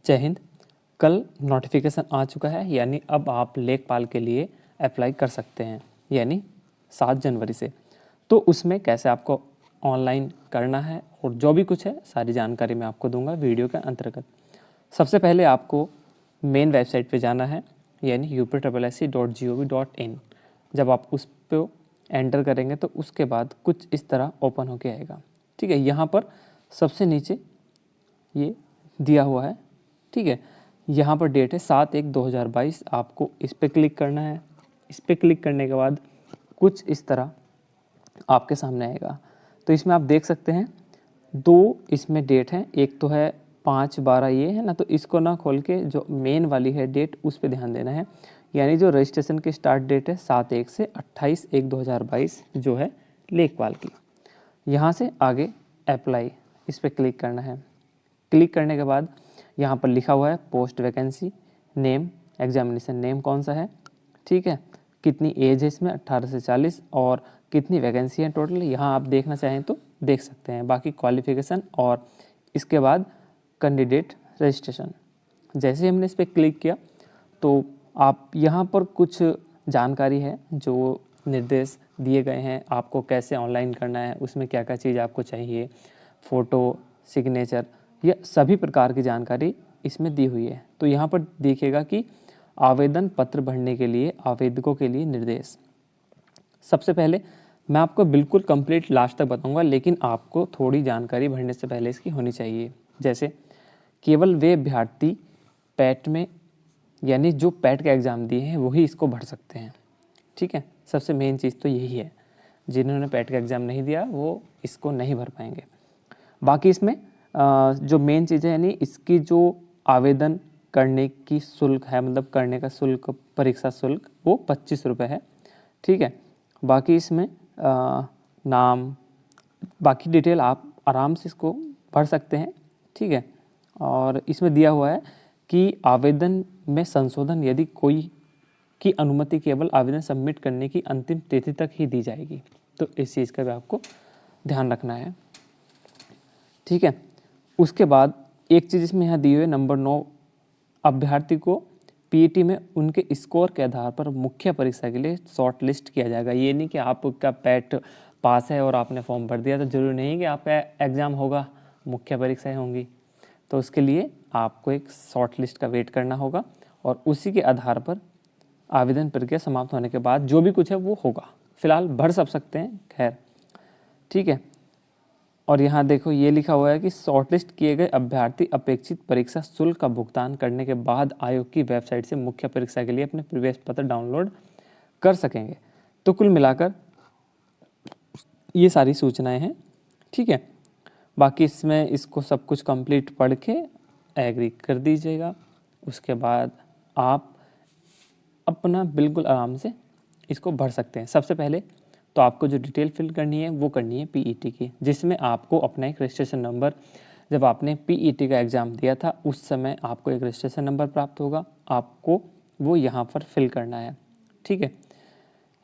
जय हिंद। कल नोटिफिकेशन आ चुका है, यानी अब आप लेखपाल के लिए अप्लाई कर सकते हैं, यानी 7 जनवरी से। तो उसमें कैसे आपको ऑनलाइन करना है और जो भी कुछ है सारी जानकारी मैं आपको दूंगा वीडियो के अंतर्गत। सबसे पहले आपको मेन वेबसाइट पे जाना है, यानी upssc.gov.in। जब आप उस पर एंटर करेंगे तो उसके बाद कुछ इस तरह ओपन होके आएगा। ठीक है, यहाँ पर सबसे नीचे ये दिया हुआ है। ठीक है, यहाँ पर डेट है 7/1/2022। आपको इस पर क्लिक करना है। इस पर क्लिक करने के बाद कुछ इस तरह आपके सामने आएगा। तो इसमें आप देख सकते हैं 2 इसमें डेट हैं। एक तो है 5/12 ये है ना, तो इसको ना खोल के जो मेन वाली है डेट उस पर ध्यान देना है। यानी जो रजिस्ट्रेशन की स्टार्ट डेट है 7/1 से 28/1/2022 जो है लेखपाल की। यहाँ से आगे अप्लाई, इस पर क्लिक करना है। क्लिक करने के बाद यहाँ पर लिखा हुआ है post vacancy name, examination name कौन सा है, ठीक है, कितनी एज है इसमें 18 से 40 और कितनी वैकेंसी है टोटल, यहाँ आप देखना चाहें तो देख सकते हैं। बाकी क्वालिफिकेशन और इसके बाद कैंडिडेट रजिस्ट्रेशन। जैसे हमने इस पर क्लिक किया तो आप यहाँ पर कुछ जानकारी है, जो निर्देश दिए गए हैं आपको कैसे ऑनलाइन करना है, उसमें क्या क्या चीज़ आपको चाहिए, फ़ोटो, सिग्नेचर, यह सभी प्रकार की जानकारी इसमें दी हुई है। तो यहाँ पर देखिएगा कि आवेदन पत्र भरने के लिए आवेदकों के लिए निर्देश। सबसे पहले मैं आपको बिल्कुल कंप्लीट लास्ट तक बताऊंगा, लेकिन आपको थोड़ी जानकारी भरने से पहले इसकी होनी चाहिए। जैसे केवल वे अभ्यर्थी पैट में, यानी जो पैट का एग्ज़ाम दिए हैं वही इसको भर सकते हैं। ठीक है, सबसे मेन चीज़ तो यही है। जिन्होंने पैट का एग्ज़ाम नहीं दिया वो इसको नहीं भर पाएंगे। बाकी इसमें जो मेन चीज़ है, यानी इसकी जो आवेदन करने की शुल्क है, मतलब करने का शुल्क, परीक्षा शुल्क, वो 25 रुपये है। ठीक है, बाकी इसमें नाम, बाकी डिटेल आप आराम से इसको भर सकते हैं। ठीक है, और इसमें दिया हुआ है कि आवेदन में संशोधन यदि कोई की अनुमति केवल आवेदन सबमिट करने की अंतिम तिथि तक ही दी जाएगी। तो इस चीज़ का भी आपको ध्यान रखना है। ठीक है, उसके बाद एक चीज़ इसमें यहाँ दी हुई है नंबर 9, अभ्यर्थी को पीईटी में उनके स्कोर के आधार पर मुख्य परीक्षा के लिए शॉर्ट लिस्ट किया जाएगा। ये नहीं कि आपका पैट पास है और आपने फॉर्म भर दिया तो जरूरी नहीं कि आपका एग्ज़ाम होगा, मुख्य परीक्षाएं होंगी। तो उसके लिए आपको एक शॉर्ट लिस्ट का वेट करना होगा और उसी के आधार पर आवेदन प्रक्रिया समाप्त होने के बाद जो भी कुछ है वो होगा। फिलहाल भर सब सकते हैं, खैर। ठीक है, और यहाँ देखो ये लिखा हुआ है कि शॉर्टलिस्ट किए गए अभ्यर्थी अपेक्षित परीक्षा शुल्क का भुगतान करने के बाद आयोग की वेबसाइट से मुख्य परीक्षा के लिए अपने प्रवेश पत्र डाउनलोड कर सकेंगे। तो कुल मिलाकर ये सारी सूचनाएं हैं। ठीक है, बाकी इसमें इसको सब कुछ कंप्लीट पढ़ के एग्री कर दीजिएगा। उसके बाद आप अपना बिल्कुल आराम से इसको भर सकते हैं। सबसे पहले तो आपको जो डिटेल फिल करनी है वो करनी है पीईटी की, जिसमें आपको अपना एक रजिस्ट्रेशन नंबर, जब आपने पीईटी का एग्ज़ाम दिया था उस समय आपको एक रजिस्ट्रेशन नंबर प्राप्त होगा, आपको वो यहाँ पर फिल करना है। ठीक है,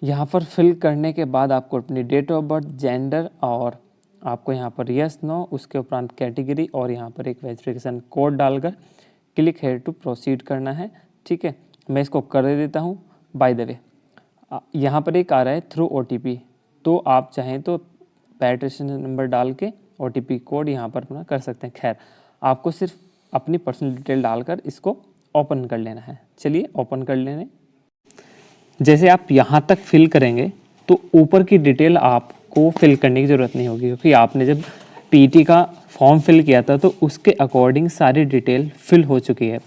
यहाँ पर फिल करने के बाद आपको अपनी डेट ऑफ बर्थ, जेंडर और आपको यहाँ पर यस नो, उसके उपरांत कैटेगरी और यहाँ पर एक वेरिफिकेशन कोड डालकर क्लिक हेयर टू प्रोसीड करना है। ठीक है, मैं इसको कर देता हूँ। बाय द वे यहाँ पर एक आ रहा है थ्रू ओटीपी, तो आप चाहें तो पैट रजिस्ट्रेशन नंबर डाल के ओटीपी कोड यहाँ पर अपना कर सकते हैं। खैर, आपको सिर्फ अपनी पर्सनल डिटेल डालकर इसको ओपन कर लेना है। चलिए ओपन कर लेने। जैसे आप यहाँ तक फिल करेंगे तो ऊपर की डिटेल आपको फिल करने की ज़रूरत नहीं होगी, क्योंकि आपने जब पीईटी का फॉर्म फिल किया था तो उसके अकॉर्डिंग सारी डिटेल फिल हो चुकी है।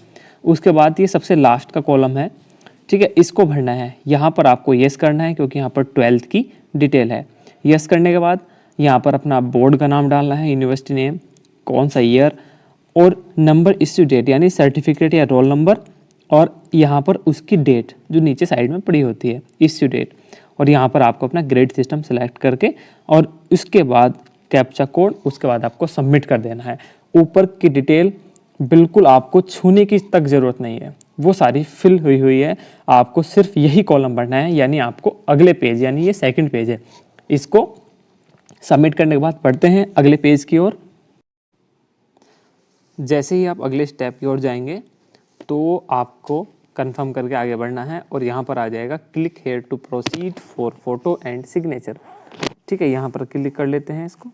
उसके बाद ये सबसे लास्ट का कॉलम है। ठीक है, इसको भरना है। यहाँ पर आपको यस करना है क्योंकि यहाँ पर 12th की डिटेल है। यस करने के बाद यहाँ पर अपना बोर्ड का नाम डालना है, यूनिवर्सिटी नेम, कौन सा ईयर और नंबर इश्यू डेट, यानी सर्टिफिकेट या रोल नंबर, और यहाँ पर उसकी डेट जो नीचे साइड में पड़ी होती है, इश्यू डेट। और यहाँ पर आपको अपना ग्रेड सिस्टम सेलेक्ट करके और उसके बाद कैप्चा कोड, उसके बाद आपको सबमिट कर देना है। ऊपर की डिटेल बिल्कुल आपको छूने की तक ज़रूरत नहीं है, वो सारी फिल हुई है। आपको सिर्फ यही कॉलम भरना है, यानी आपको अगले पेज, यानी ये सेकंड पेज है, इसको सबमिट करने के बाद पढ़ते हैं अगले पेज की ओर। जैसे ही आप अगले स्टेप की ओर जाएंगे तो आपको कंफर्म करके आगे बढ़ना है और यहाँ पर आ जाएगा click here to proceed for photo and signature. ठीक है, यहाँ पर क्लिक कर लेते हैं इसको।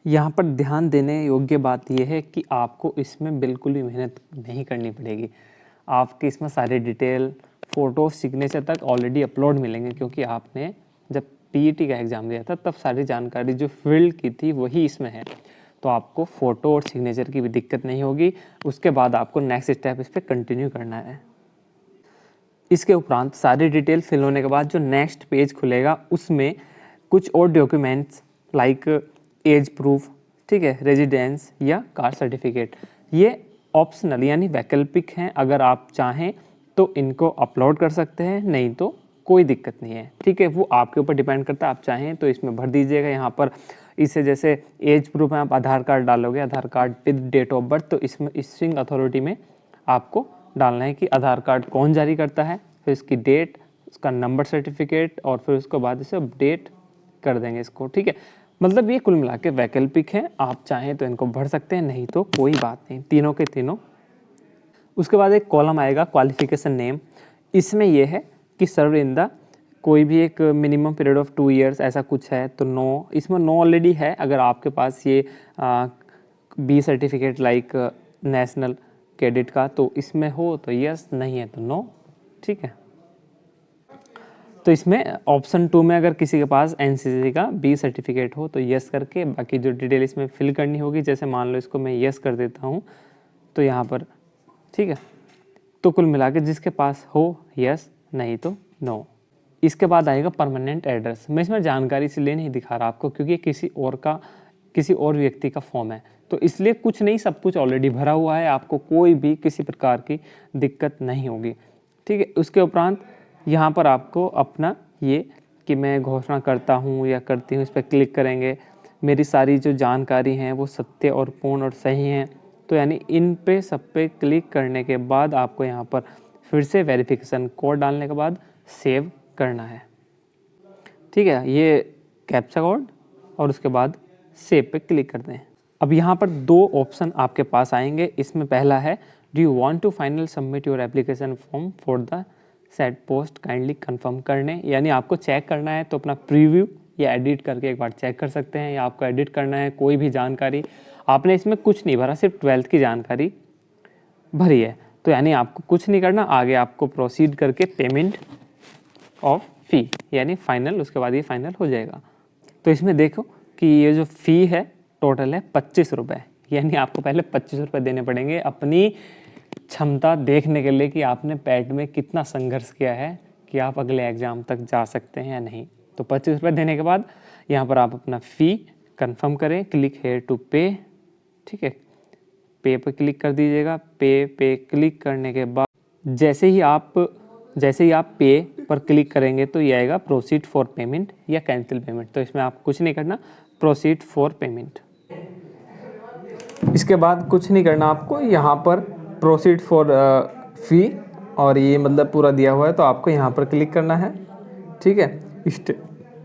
यहाँ पर ध्यान देने योग्य बात यह है कि आपको इसमें बिल्कुल भी मेहनत नहीं करनी पड़ेगी। आपके इसमें सारे डिटेल, फ़ोटो, सिग्नेचर तक ऑलरेडी अपलोड मिलेंगे, क्योंकि आपने जब पीईटी का एग्ज़ाम दिया था तब सारी जानकारी जो फील्ड की थी वही इसमें है। तो आपको फ़ोटो और सिग्नेचर की भी दिक्कत नहीं होगी। उसके बाद आपको नेक्स्ट स्टेप इस पर कंटिन्यू करना है। इसके उपरांत सारी डिटेल फिल होने के बाद जो नेक्स्ट पेज खुलेगा उसमें कुछ और डॉक्यूमेंट्स लाइक एज प्रूफ, ठीक है, रेजिडेंस या कास्ट सर्टिफिकेट, ये ऑप्शनल यानी वैकल्पिक हैं। अगर आप चाहें तो इनको अपलोड कर सकते हैं, नहीं तो कोई दिक्कत नहीं है। ठीक है, वो आपके ऊपर डिपेंड करता है। आप चाहें तो इसमें भर दीजिएगा। यहाँ पर इससे जैसे एज प्रूफ में आप आधार कार्ड डालोगे, Aadhaar card with date of birth, तो इसमें इश्यूइंग अथॉरिटी में आपको डालना है कि आधार कार्ड कौन जारी करता है, फिर इसकी डेट, उसका नंबर सर्टिफिकेट, और फिर उसके बाद इसे अपडेट कर देंगे इसको। ठीक है, मतलब ये कुल मिला के वैकल्पिक है। आप चाहें तो इनको भर सकते हैं, नहीं तो कोई बात नहीं, तीनों के तीनों। उसके बाद एक कॉलम आएगा क्वालिफिकेशन नेम। इसमें यह है कि सर्व इन द कोई भी एक मिनिमम पीरियड ऑफ 2 ईयर्स ऐसा कुछ है तो नो, इसमें नो ऑलरेडी है। अगर आपके पास ये B certificate like national cadet का तो इसमें हो तो यस, नहीं है तो नो। ठीक है, तो इसमें ऑप्शन 2 में अगर किसी के पास एनसीसी का बी सर्टिफिकेट हो तो यस करके बाकी जो डिटेल इसमें फिल करनी होगी, जैसे मान लो इसको मैं यस कर देता हूँ तो यहाँ पर, ठीक है, तो कुल मिला के जिसके पास हो यस, नहीं तो नो। इसके बाद आएगा परमानेंट एड्रेस। मैं इसमें जानकारी इसलिए नहीं दिखा रहा आपको क्योंकि किसी और व्यक्ति का फॉर्म है, तो इसलिए कुछ नहीं, सब कुछ ऑलरेडी भरा हुआ है, आपको कोई भी किसी प्रकार की दिक्कत नहीं होगी। ठीक है, उसके उपरांत यहाँ पर आपको अपना ये कि मैं घोषणा करता हूँ या करती हूँ, इस पर क्लिक करेंगे। मेरी सारी जो जानकारी हैं वो सत्य और पूर्ण और सही हैं, तो यानी इन पे सब पे क्लिक करने के बाद आपको यहाँ पर फिर से वेरिफिकेशन कोड डालने के बाद सेव करना है। ठीक है, ये कैप्चा कोड और उसके बाद सेव पे क्लिक करते हैं। अब यहाँ पर 2 ऑप्शन आपके पास आएंगे। इसमें पहला है do you want to final submit your application form for the set post kindly confirm करने, यानी आपको चेक करना है तो अपना प्रीव्यू या एडिट करके एक बार चेक कर सकते हैं, या आपको एडिट करना है कोई भी जानकारी, आपने इसमें कुछ नहीं भरा, सिर्फ 12th की जानकारी भरी है, तो यानी आपको कुछ नहीं करना। आगे आपको प्रोसीड करके पेमेंट ऑफ फ़ी यानी फाइनल, उसके बाद ये फाइनल हो जाएगा। तो इसमें देखो कि ये जो फ़ी है टोटल है 25 रुपये, यानी आपको पहले 25 रुपये देने पड़ेंगे अपनी क्षमता देखने के लिए कि आपने पैट में कितना संघर्ष किया है कि आप अगले एग्ज़ाम तक जा सकते हैं या नहीं। तो 25 रुपये देने के बाद यहाँ पर आप अपना फ़ी कंफर्म करें, क्लिक हेयर टू पे। ठीक है, पे पे क्लिक कर दीजिएगा। पे क्लिक करने के बाद जैसे ही आप पे पर क्लिक करेंगे तो ये आएगा प्रोसीड फॉर पेमेंट या कैंसिल पेमेंट, तो इसमें आप कुछ नहीं करना, प्रोसीड फॉर पेमेंट। इसके बाद कुछ नहीं करना आपको, यहाँ पर प्रोसीड फॉर फ़ी और ये मतलब पूरा दिया हुआ है तो आपको यहाँ पर क्लिक करना है। ठीक है,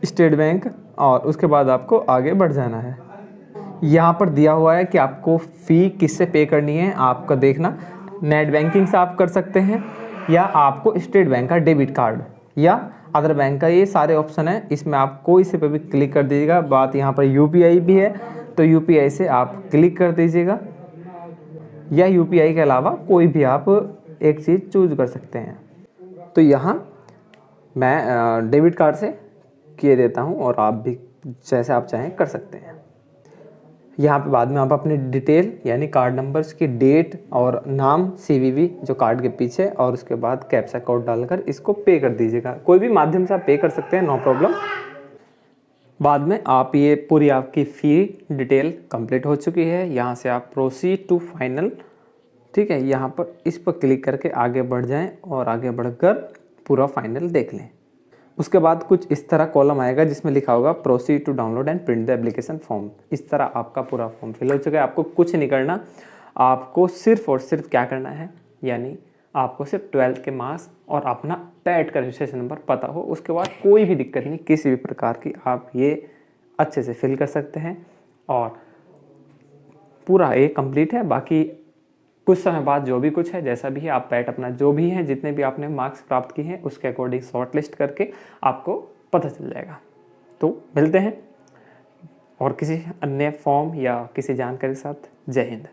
स्टेट बैंक, और उसके बाद आपको आगे बढ़ जाना है। यहाँ पर दिया हुआ है कि आपको फ़ी किससे पे करनी है, आपका देखना नेट बैंकिंग से आप कर सकते हैं, या आपको स्टेट बैंक का डेबिट कार्ड या अदर बैंक का, ये सारे ऑप्शन है, इसमें आप कोई से पे भी क्लिक कर दीजिएगा। बात यहाँ पर यूपीआई भी है तो यूपीआई से आप क्लिक कर दीजिएगा, या यूपीआई के अलावा कोई भी आप एक चीज़ चूज कर सकते हैं। तो यहाँ मैं डेबिट कार्ड से किए देता हूँ और आप भी जैसे आप चाहें कर सकते हैं। यहाँ पे बाद में आप अपनी डिटेल यानी कार्ड नंबर्स की डेट और नाम सीवीवी जो कार्ड के पीछे, और उसके बाद कैप्चा कोड डालकर इसको पे कर दीजिएगा। कोई भी माध्यम से आप पे कर सकते हैं, नो प्रॉब्लम। बाद में आप ये पूरी आपकी फ़ी डिटेल कंप्लीट हो चुकी है। यहाँ से आप प्रोसीड टू फाइनल, ठीक है, यहाँ पर इस पर क्लिक करके आगे बढ़ जाएं और आगे बढ़कर पूरा फाइनल देख लें। उसके बाद कुछ इस तरह कॉलम आएगा जिसमें लिखा होगा proceed to download and print the application form. इस तरह आपका पूरा फॉर्म फिल हो चुका है। आपको कुछ नहीं करना, आपको सिर्फ और सिर्फ क्या करना है, यानी आपको सिर्फ 12th के मार्क्स और अपना पैट का रजिस्ट्रेशन नंबर पता हो। उसके बाद कोई भी दिक्कत नहीं, किसी भी प्रकार की, आप ये अच्छे से फिल कर सकते हैं। और पूरा ये कंप्लीट है। बाकी कुछ समय बाद जो भी कुछ है, जैसा भी है, आप पैट अपना जो भी है, जितने भी आपने मार्क्स प्राप्त किए हैं उसके अकॉर्डिंग शॉर्ट लिस्ट करके आपको पता चल जाएगा। तो मिलते हैं और किसी अन्य फॉर्म या किसी जानकारी के साथ। जय हिंद।